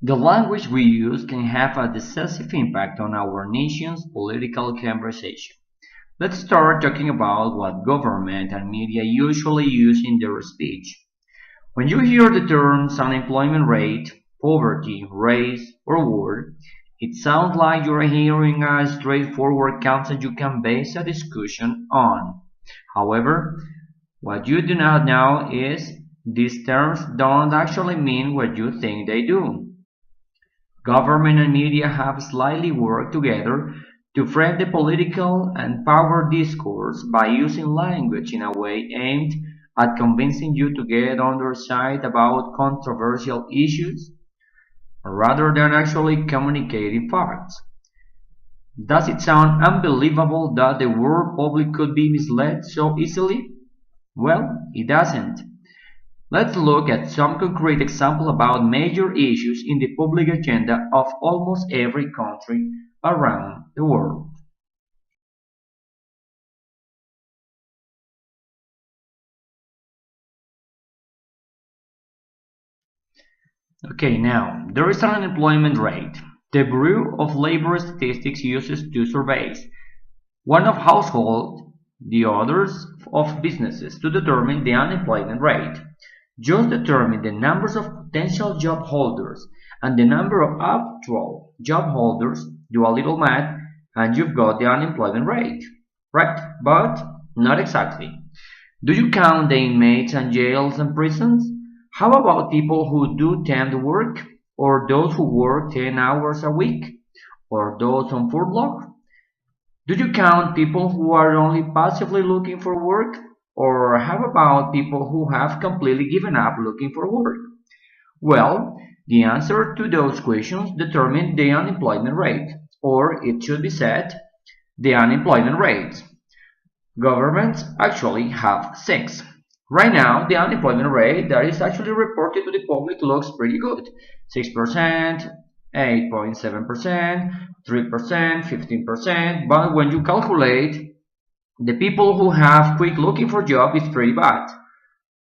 The language we use can have a decisive impact on our nation's political conversation. Let's start talking about what government and media usually use in their speech. When you hear the terms unemployment rate, poverty, race, or war, it sounds like you're hearing a straightforward concept you can base a discussion on. However, what you do not know is these terms don't actually mean what you think they do. Government and media have slightly worked together to frame the political and power discourse by using language in a way aimed at convincing you to get on their side about controversial issues rather than actually communicating facts. Does it sound unbelievable that the world public could be misled so easily? Well, it doesn't. Let's look at some concrete examples about major issues in the public agenda of almost every country around the world. Okay, now, there is an unemployment rate. The Bureau of Labor Statistics uses two surveys, one of households, the others of businesses, to determine the unemployment rate. Just determine the numbers of potential job holders and the number of actual job holders, do a little math, and you've got the unemployment rate. Right, but not exactly. Do you count the inmates and jails and prisons? How about people who do temp work? Or those who work 10 hours a week? Or those on furlough? Do you count people who are only passively looking for work? Or how about people who have completely given up looking for work? Well, the answer to those questions determine the unemployment rate, or it should be said, the unemployment rate. Governments actually have six. Right now, the unemployment rate that is actually reported to the public looks pretty good. 6%, 8.7%, 3%, 15%, but when you calculate the people who have quit looking for job, it's pretty bad.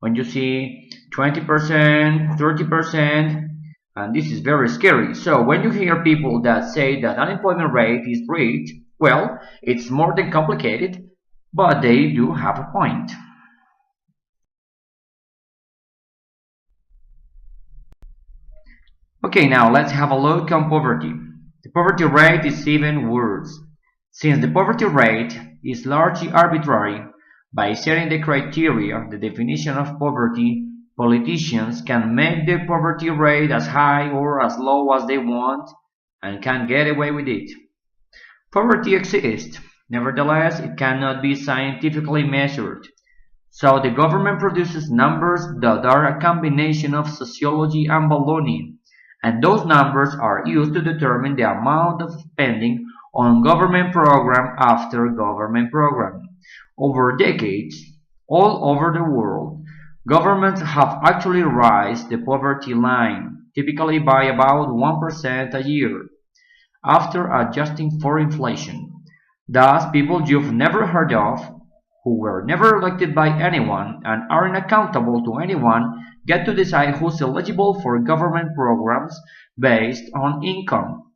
When you see 20%, 30%, and this is very scary. So when you hear people that say that unemployment rate is great, well, it's more than complicated, but they do have a point. Okay, now let's have a look on poverty. The poverty rate is even worse. Since the poverty rate is largely arbitrary, by setting the criteria, the definition of poverty, politicians can make the poverty rate as high or as low as they want and can get away with it. Poverty exists. Nevertheless, it cannot be scientifically measured. So the government produces numbers that are a combination of sociology and baloney, and those numbers are used to determine the amount of spending on government program after government program. Over decades, all over the world, governments have actually raised the poverty line, typically by about 1% a year, after adjusting for inflation. Thus, people you've never heard of, who were never elected by anyone and aren't accountable to anyone, get to decide who's eligible for government programs based on income,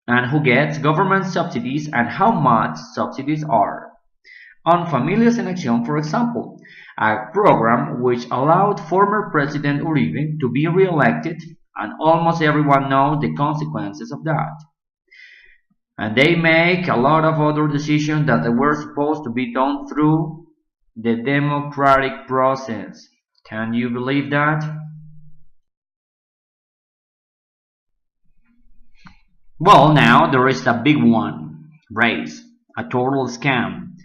and who gets government subsidies and how much subsidies are. On Familias en Acción, for example, a program which allowed former President Uribe to be re-elected, and almost everyone knows the consequences of that. And they make a lot of other decisions that were supposed to be done through the democratic process. Can you believe that? Well, now there is a big one, race, a total scam.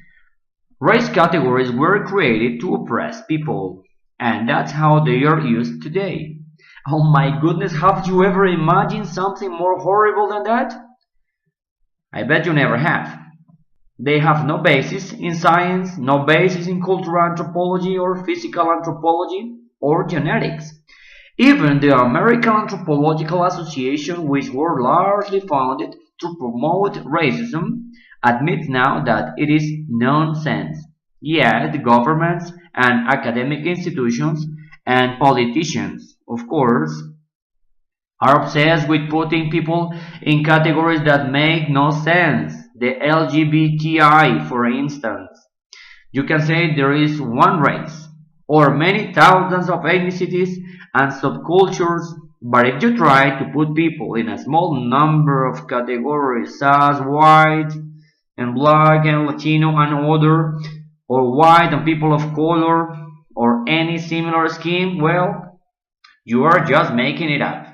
Race categories were created to oppress people, and that's how they are used today. Oh my goodness, have you ever imagined something more horrible than that? I bet you never have. They have no basis in science, no basis in cultural anthropology or physical anthropology or genetics. Even the American Anthropological Association, which were largely founded to promote racism, admits now that it is nonsense. Yet governments and academic institutions and politicians, of course, are obsessed with putting people in categories that make no sense. The LGBTI, for instance. You can say there is one race, or many thousands of ethnicities and subcultures, but if you try to put people in a small number of categories as white and black and Latino and other, or white and people of color, or any similar scheme, well, you are just making it up.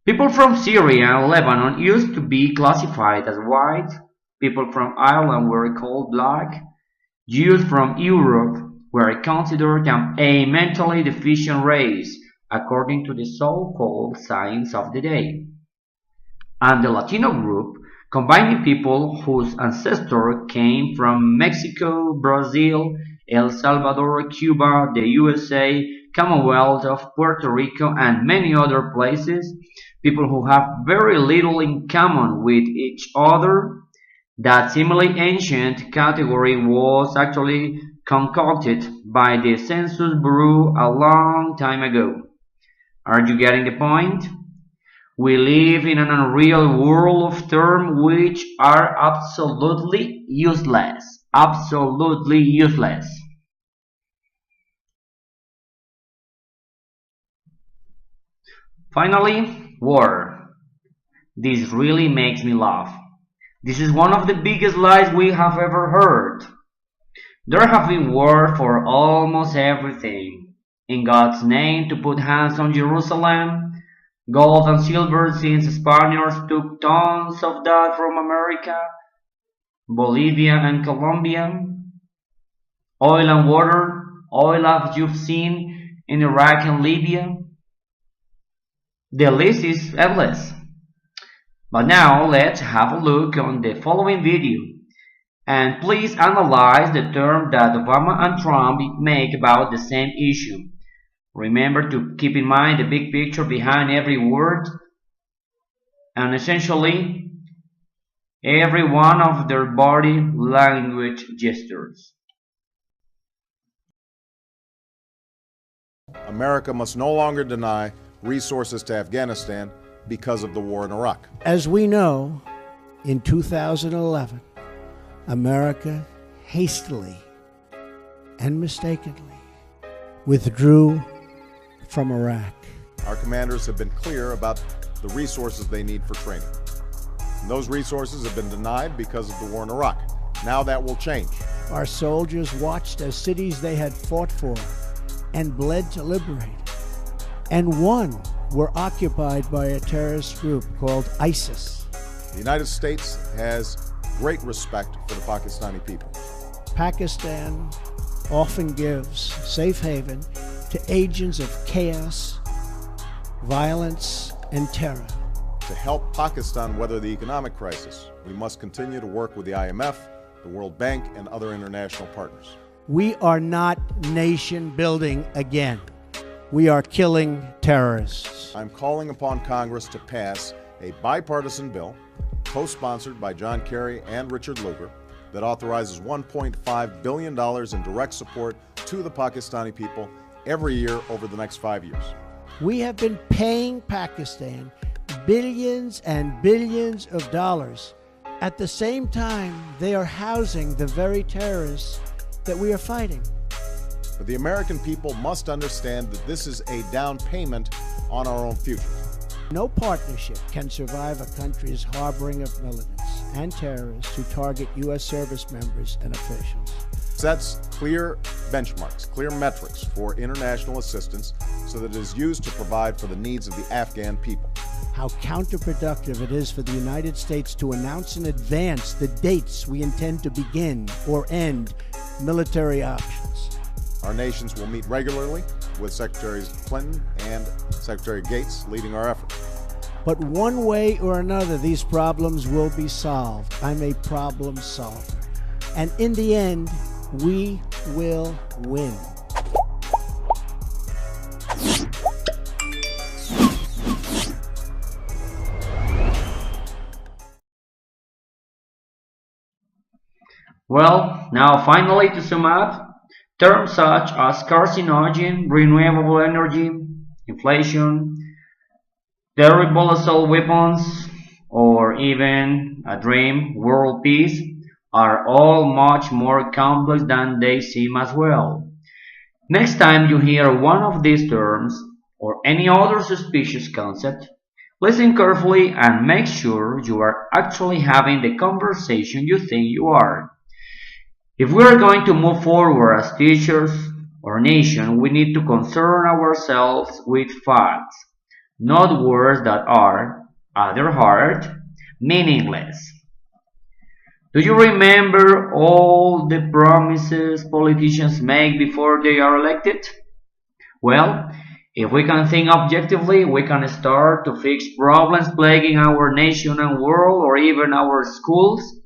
People from Syria and Lebanon used to be classified as white, people from Ireland were called black, Jews from Europe were considered a mentally deficient race, according to the so-called science of the day. And the Latino group, combining people whose ancestors came from Mexico, Brazil, El Salvador, Cuba, the USA, Commonwealth of Puerto Rico, and many other places, people who have very little in common with each other. That seemingly ancient category was actually concocted by the Census Bureau a long time ago. Are you getting the point? We live in an unreal world of terms which are absolutely useless. Absolutely useless. Finally, war. This really makes me laugh. This is one of the biggest lies we have ever heard. There have been wars for almost everything. In God's name to put hands on Jerusalem, gold and silver since Spaniards took tons of that from America, Bolivia and Colombia, oil and water, oil as you've seen in Iraq and Libya. The list is endless. But now let's have a look on the following video. And please analyze the term that Obama and Trump make about the same issue. Remember to keep in mind the big picture behind every word and essentially every one of their body language gestures. America must no longer deny resources to Afghanistan because of the war in Iraq. As we know, in 2011, America hastily and mistakenly withdrew from Iraq. Our commanders have been clear about the resources they need for training. And those resources have been denied because of the war in Iraq. Now that will change. Our soldiers watched as cities they had fought for and bled to liberate and won were occupied by a terrorist group called ISIS. The United States has great respect for the Pakistani people. Pakistan often gives safe haven to agents of chaos, violence, and terror. To help Pakistan weather the economic crisis, we must continue to work with the IMF, the World Bank, and other international partners. We are not nation building again. We are killing terrorists. I'm calling upon Congress to pass a bipartisan bill, co-sponsored by John Kerry and Richard Lugar, that authorizes $1.5 billion in direct support to the Pakistani people every year over the next 5 years. We have been paying Pakistan billions and billions of dollars. At the same time, they are housing the very terrorists that we are fighting. But the American people must understand that this is a down payment on our own future. No partnership can survive a country's harboring of militants and terrorists who target U.S. service members and officials. Sets clear benchmarks, clear metrics for international assistance so that it is used to provide for the needs of the Afghan people. How counterproductive it is for the United States to announce in advance the dates we intend to begin or end military options. Our nations will meet regularly with Secretaries Clinton and Secretary Gates leading our efforts. But one way or another, these problems will be solved. I'm a problem solver. And in the end, we will win. Well, now finally to sum up, terms such as carcinogen, renewable energy, inflation, Terrible assault weapons, or even a dream world peace are all much more complex than they seem as well. Next time you hear one of these terms or any other suspicious concept, listen carefully and make sure you are actually having the conversation you think you are. If we are going to move forward as teachers or nation, we need to concern ourselves with facts, not words that are, at their heart, meaningless. Do you remember all the promises politicians make before they are elected? Well, if we can think objectively, we can start to fix problems plaguing our nation and world or even our schools.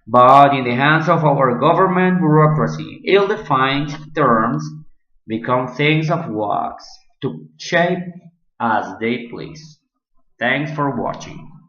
But in the hands of our government bureaucracy, ill-defined terms become things of wax to shape as they please. Thanks for watching.